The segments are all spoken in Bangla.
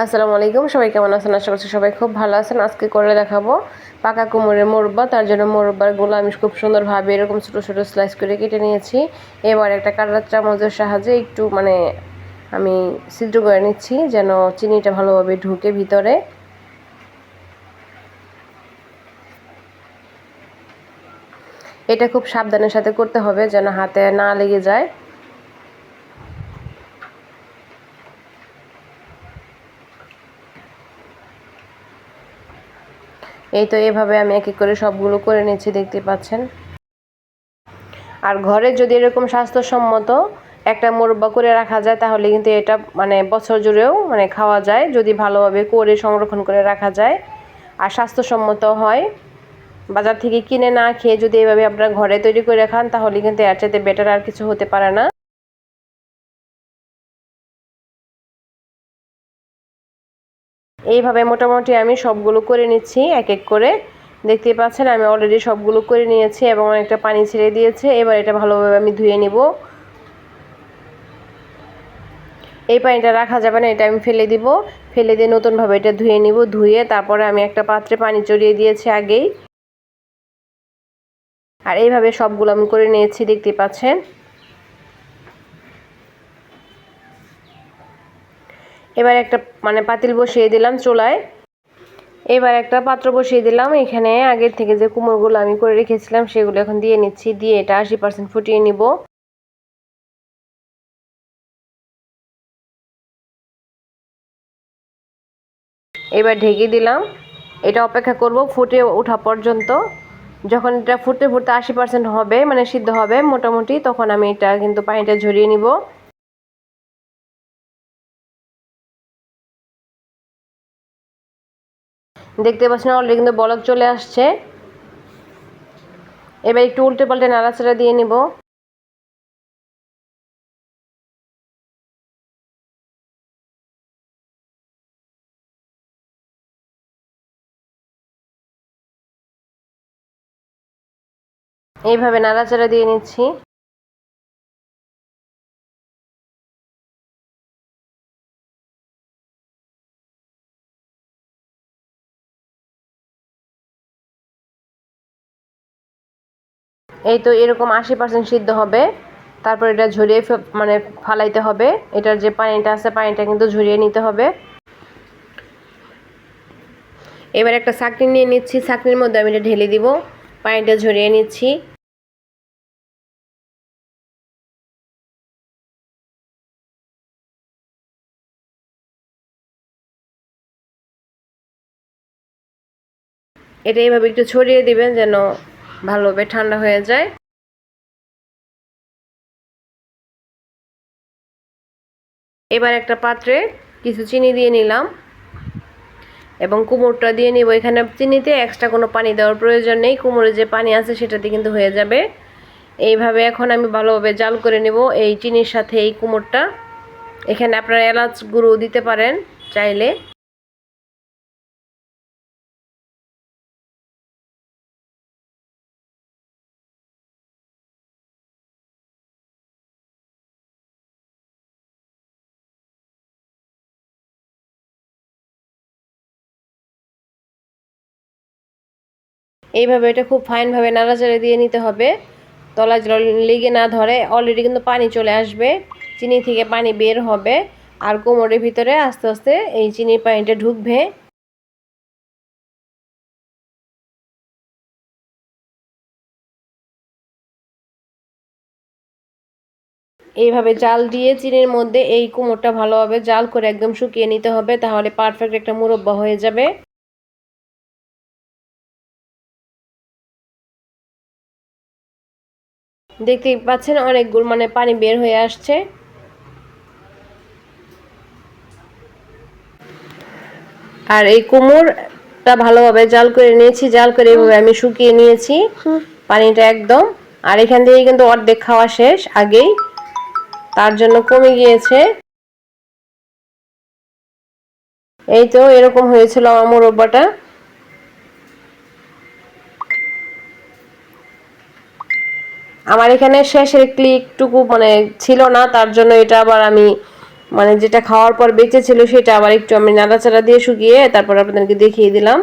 আসসালামু আলাইকুম, সবাই কেমন আছেন? আশা করছি সবাই খুব ভালো আছেন। আজকে করে দেখাবো পাকা কুমড়োর মোরব্বা। তার জন্য মোরব্বাগুলো আমি খুব সুন্দরভাবে এরকম ছোটো ছোটো স্লাইস করে কেটে নিয়েছি। এবার একটা কাঁটার চামচের সাহায্যে একটু আমি সিদ্ধ করে নিচ্ছি যেন চিনিটা ভালোভাবে ঢুকে ভিতরে। এটা খুব সাবধানের সাথে করতে হবে যেন হাতে না লেগে যায়। এই তো এভাবে আমি এক এক করে সবগুলো করে নিচ্ছি, দেখতে পাচ্ছেন। আর ঘরে যদি এরকম স্বাস্থ্যসম্মত একটা মোরব্বা করে রাখা যায় তাহলে কিন্তু এটা বছর জুড়েও খাওয়া যায়, যদি ভালোভাবে করে সংরক্ষণ করে রাখা যায় আর স্বাস্থ্যসম্মত হয়। বাজার থেকে কিনে না খেয়ে যদি এভাবে আপনারা ঘরে তৈরি করে খান তাহলে কিন্তু এর চাইতে বেটার আর কিছু হতে পারে না। এইভাবে মোটামুটি আমি সবগুলো করে নিচ্ছি এক এক করে। দেখতে পাচ্ছেন আমি অলরেডি সবগুলো করে নিয়েছি এবং অনেকটা পানি ছেড়ে দিয়েছে। এবার এটা ভালোভাবে আমি ধুয়ে নিব। এই পানিটা রাখা যাবে না, এটা আমি ফেলে দিব। ফেলে দিয়ে নতুনভাবে এটা ধুয়ে নিব। ধুয়ে তারপরে আমি একটা পাত্রে পানি চড়িয়ে দিয়েছি আগেই। আর এইভাবে সবগুলো আমি করে নিয়েছি, দেখতে পাচ্ছেন। এবার একটা পাতিল বসিয়ে দিলাম চুলায়। এবার একটা পাত্র বসিয়ে দিলাম। এখানে আগের থেকে যে কুমড়োগুলো আমি করে রেখেছিলাম সেগুলো এখন দিয়ে নিচ্ছি। দিয়ে এটা 80% ফুটিয়ে নিব। এবার ঢেকে দিলাম। এটা অপেক্ষা করব ফুটে ওঠা পর্যন্ত। যখন এটা ফুটতে ফুটতে 80% হবে, সিদ্ধ হবে মোটামুটি, তখন আমি এটা কিন্তু পানিটা ঝরিয়ে নিব। দেখতে পাচ্ছেন অলরেডি কিন্তু বলক চলে আসছে। এবার একটু উল্টে পাল্টে নাড়াচাড়া দিয়ে নিব। এইভাবে নাড়াচাড়া দিয়ে নিচ্ছি। এই তো এরকম 80% সিদ্ধ হবে। তারপর এটা ঝরিয়ে ফালাইতে হবে। এটার যে পানিটা আছে পানিটা কিন্তু ঝরিয়ে নিতে হবে। এবার একটা ছাঁকনি নিয়ে নিচ্ছি। ছাঁকনির মধ্যে আমি এটা ঢেলে দিব। পানিটা ঝরিয়ে নিচ্ছি। এটা এইভাবে একটু ছড়িয়ে দিবেন যেন ভালোভাবে ঠান্ডা হয়ে যায়। এবার একটা পাত্রে কিছু চিনি দিয়ে নিলাম এবং কুমড়োটা দিয়ে নিব। এখানে চিনিতে এক্সট্রা কোনো পানি দেওয়ার প্রয়োজন নেই। কুমড়োর যে পানি আছে সেটাতে কিন্তু হয়ে যাবে। এইভাবে এখন আমি ভালোভাবে জাল করে নেব এই চিনির সাথে এই কুমড়োটা। এখানে আপনারা এলাচ গুঁড়ো দিতে পারেন চাইলে। এইভাবে এটা খুব ফাইনভাবে নাড়াচাড়া দিয়ে নিতে হবে, তলায় যেন লেগে না ধরে। অলরেডি কিন্তু পানি চলে আসবে, চিনি থেকে পানি বের হবে আর কোমরের ভিতরে আস্তে আস্তে এই চিনির পানিটা ঢুকবে। এইভাবে জাল দিয়ে চিনির মধ্যে এই কুমড়োটা ভালোভাবে জাল করে একদম শুকিয়ে নিতে হবে, তাহলে পারফেক্ট একটা মুরব্বা হয়ে যাবে। দেখতেই পাচ্ছেন অনেকগুলো পানি বের হয়ে আসছে। আর এই কুমড়টা ভালোভাবে জাল করে নিয়েছি। জাল করে এইভাবে আমি শুকিয়ে নিয়েছি পানিটা একদম। আর এখান থেকে কিন্তু অর্ধেক খাওয়া শেষ আগেই, তার জন্য কমে গিয়েছে। এই তো এরকম হয়েছিল আমার মুরব্বাটা। আমার এখানে শেষের ক্লিকটুকু ছিল না, তার জন্য এটা আবার আমি মানে যেটা খাওয়ার পর বেঁচে ছিল সেটা আবার একটু আমি নাড়াচাড়া দিয়ে শুকিয়ে তারপর আপনাদেরকে দেখিয়ে দিলাম।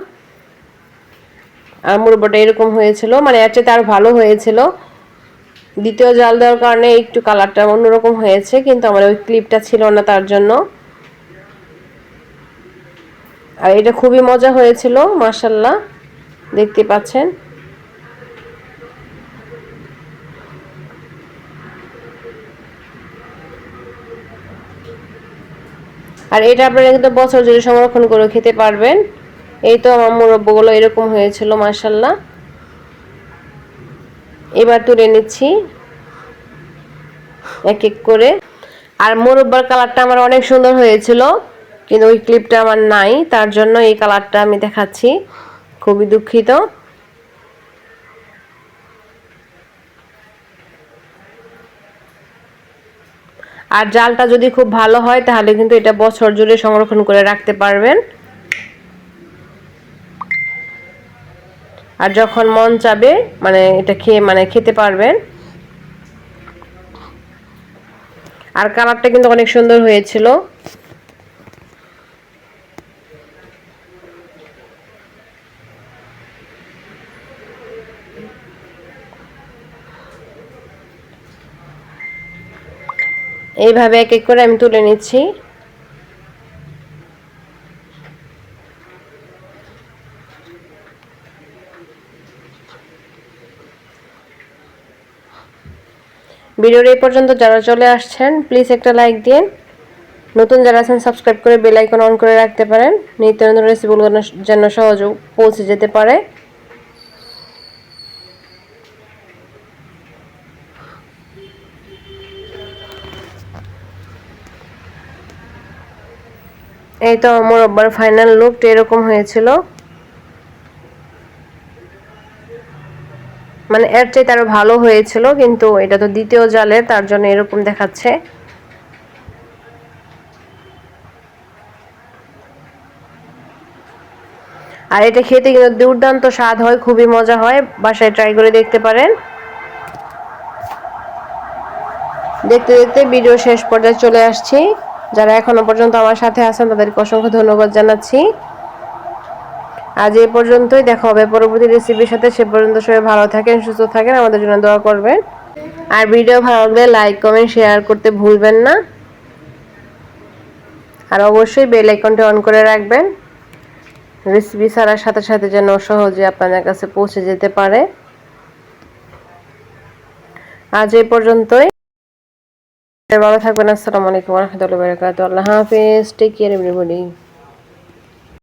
আর মুরব্বাটা এরকম হয়েছিল, মানে এর চেয়ে আরো ভালো হয়েছিল। দ্বিতীয় জাল দেওয়ার কারণে একটু কালারটা অন্যরকম হয়েছে, কিন্তু আমার ওই ক্লিপটা ছিল না তার জন্য। আর এটা খুবই মজা হয়েছিল মাশাআল্লাহ, দেখতে পাচ্ছেন। আর এটা আপনারা কিন্তু বছর জুড়ে সংরক্ষণ করে খেতে পারবেন। এই তো আমার মুরব্বাগুলো এরকম হয়েছিল মাশাআল্লাহ। এবার তুলে নিচ্ছি এক এক করে। আর মুরব্বার কালারটা আমার অনেক সুন্দর হয়েছিল, কিন্তু ওই ক্লিপটা আমার নাই, তার জন্য এই কালারটা আমি দেখাচ্ছি, খুবই দুঃখিত। আর জালটা যদি খুব ভালো হয় তাহলে কিন্তু এটা বছর জুড়ে সংরক্ষণ করে রাখতে পারবেন। আর যখন মন চাবে মানে এটা খেতে পারবেন। আর কালারটা কিন্তু অনেক সুন্দর হয়েছিল। এইভাবে এক এক করে আমি তুলে নিচ্ছি। ভিডিওর এই পর্যন্ত যারা চলে আসছেন প্লিজ একটা লাইক দিন। নতুন যারা আছেন সাবস্ক্রাইব করে বেল আইকন অন করে রাখতে পারেন, নিত্য নতুন রেসিপিগুলো যেন সহজে পৌঁছে যেতে পারে। এই তো আমার মুরব্বার ফাইনাল লুকটা এরকম হয়েছিল, মানে এর চাইতে আরো ভালো হয়েছিল, কিন্তু এটা তো দ্বিতীয় জালে তার জন্য এরকম দেখাচ্ছে। আর এটা খেতে কিন্তু দুর্দান্ত স্বাদ হয়, খুবই মজা হয়, বাসায় ট্রাই করে দেখতে পারেন। দেখতে দেখতে ভিডিও শেষ পর্যায়ে চলে আসছি। যারা এখনো পর্যন্ত আমার সাথে আছেন তাদেরকে অসংখ্য ধন্যবাদ জানাচ্ছি। আজ এই পর্যন্তই, দেখা হবে পরবর্তী রেসিপির সাথে। সে পর্যন্ত সবাই ভালো থাকেন, সুস্থ থাকেন, আমাদের জন্য দোয়া করবেন। আর ভিডিও ভালো লাগলে লাইক কমেন্ট শেয়ার করতে ভুলবেন না। আর অবশ্যই বেল আইকনটি অন করে রাখবেন, রেসিপি ছাড়ার সাথে সাথে যেন সহজে আপনাদের কাছে পৌঁছে যেতে পারে। আজ এই পর্যন্তই, ভালো থাকবেন। আসসালামু আলাইকুম ওয়া রাহমাতুল্লাহি ওয়া বারাকাতুহু। আল্লাহ হাফেজ। Take care everybody.